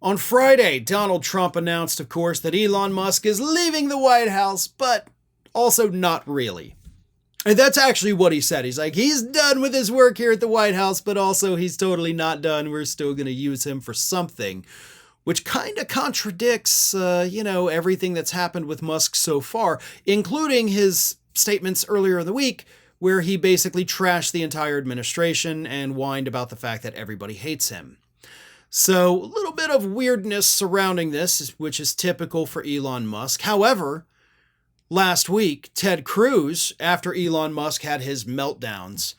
On Friday, Donald Trump announced, of course, that Elon Musk is leaving the White House, but also not really. And that's actually what he said. He's like, he's done with his work here at the White House, but also he's totally not done. We're still going to use him for something, which kind of contradicts, everything that's happened with Musk so far, including his statements earlier in the week, where he basically trashed the entire administration and whined about the fact that everybody hates him. So a little bit of weirdness surrounding this, which is typical for Elon Musk. However, last week, Ted Cruz, after Elon Musk had his meltdowns,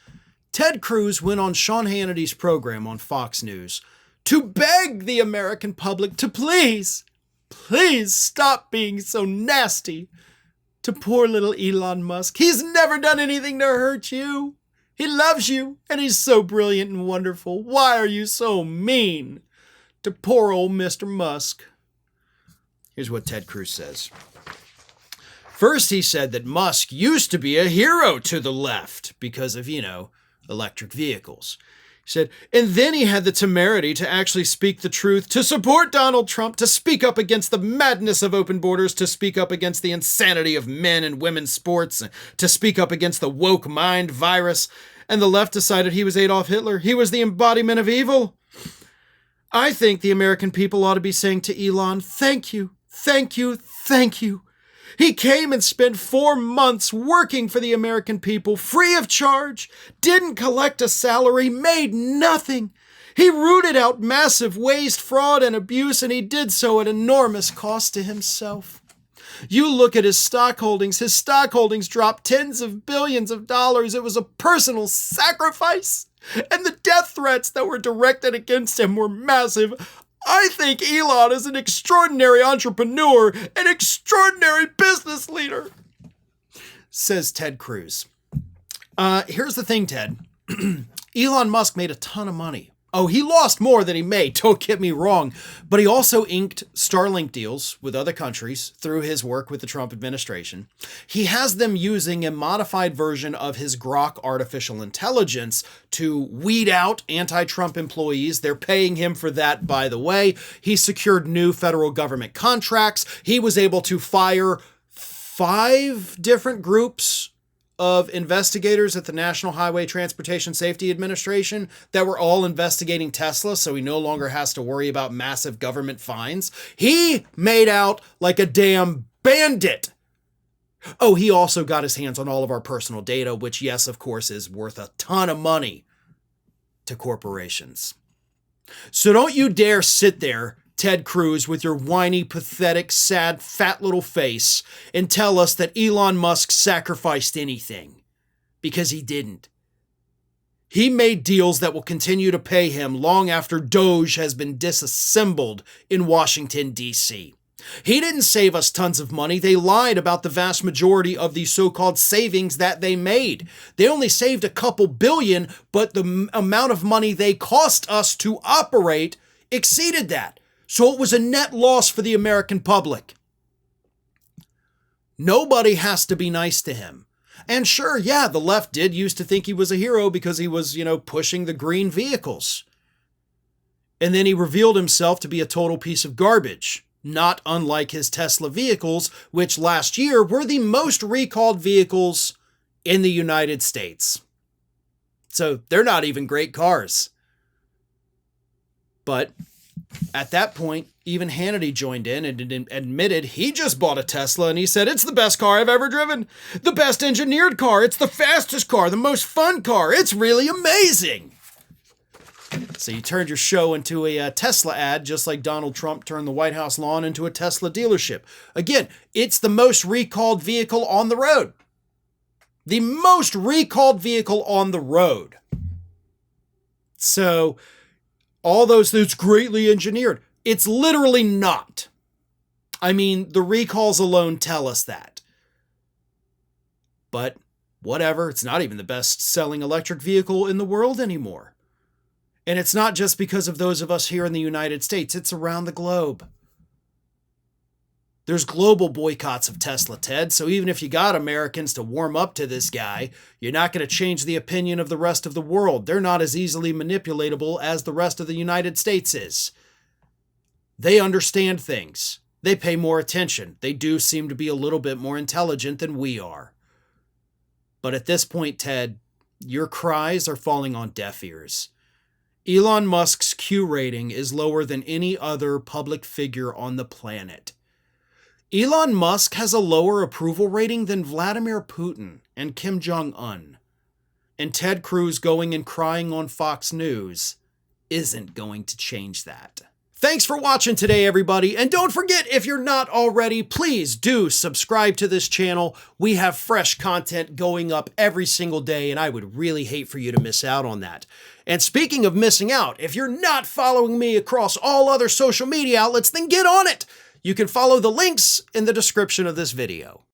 Ted Cruz went on Sean Hannity's program on Fox News to beg the American public to please stop being so nasty to poor little Elon Musk. He's never done anything to hurt you. He loves you, and he's so brilliant and wonderful. Why are you so mean to poor old Mr. Musk? Here's what Ted Cruz says. First, he said that Musk used to be a hero to the left because of, electric vehicles. He said, and then he had the temerity to actually speak the truth, to support Donald Trump, to speak up against the madness of open borders, to speak up against the insanity of men and women's sports, to speak up against the woke mind virus. And the left decided he was Adolf Hitler. He was the embodiment of evil. I think the American people ought to be saying to Elon, thank you, thank you, thank you. He came and spent 4 months working for the American people free of charge, didn't collect a salary, made nothing. He rooted out massive waste, fraud, and abuse, and he did so at enormous cost to himself. You look at his stock holdings dropped tens of billions of dollars. It was a personal sacrifice, and the death threats that were directed against him were massive. I think Elon is an extraordinary entrepreneur, an extraordinary business leader, says Ted Cruz. Here's the thing, Ted. Elon Musk made a ton of money. Oh, he lost more than he made, don't get me wrong, but he also inked Starlink deals with other countries through his work with the Trump administration. He has them using a modified version of his Grok artificial intelligence to weed out anti-Trump employees. They're paying him for that, by the way. He secured new federal government contracts. He was able to fire 5 different groups of investigators at the National Highway Transportation Safety Administration that were all investigating Tesla, so he no longer has to worry about massive government fines. He made out like a damn bandit. Oh, he also got his hands on all of our personal data, which, yes, of course, is worth a ton of money to corporations. So don't you dare sit there, Ted Cruz, with your whiny, pathetic, sad, fat little face and tell us that Elon Musk sacrificed anything. Because he didn't. He made deals that will continue to pay him long after Doge has been disassembled in Washington, D.C. He didn't save us tons of money. They lied about the vast majority of the so-called savings that they made. They only saved a couple billion, but the amount of money they cost us to operate exceeded that. So it was a net loss for the American public. Nobody has to be nice to him. And sure, yeah, the left did used to think he was a hero because he was, pushing the green vehicles. And then he revealed himself to be a total piece of garbage, not unlike his Tesla vehicles, which last year were the most recalled vehicles in the United States. So they're not even great cars. But at that point, even Hannity joined in and admitted he just bought a Tesla, and he said, it's the best car I've ever driven. The best engineered car. It's the fastest car, the most fun car. It's really amazing. So you turned your show into a Tesla ad, just like Donald Trump turned the White House lawn into a Tesla dealership. Again, it's the most recalled vehicle on the road. The most recalled vehicle on the road. So all those, it's greatly engineered. It's literally not. I mean, the recalls alone tell us that. But whatever, it's not even the best-selling electric vehicle in the world anymore. And it's not just because of those of us here in the United States, it's around the globe. There's global boycotts of Tesla, Ted, so even if you got Americans to warm up to this guy, you're not going to change the opinion of the rest of the world. They're not as easily manipulatable as the rest of the United States is. They understand things. They pay more attention. They do seem to be a little bit more intelligent than we are. But at this point, Ted, your cries are falling on deaf ears. Elon Musk's Q rating is lower than any other public figure on the planet. Elon Musk has a lower approval rating than Vladimir Putin and Kim Jong-un. And Ted Cruz going and crying on Fox News isn't going to change that. Thanks for watching today, everybody. And don't forget, if you're not already, please do subscribe to this channel. We have fresh content going up every single day, and I would really hate for you to miss out on that. And speaking of missing out, if you're not following me across all other social media outlets, then get on it. You can follow the links in the description of this video.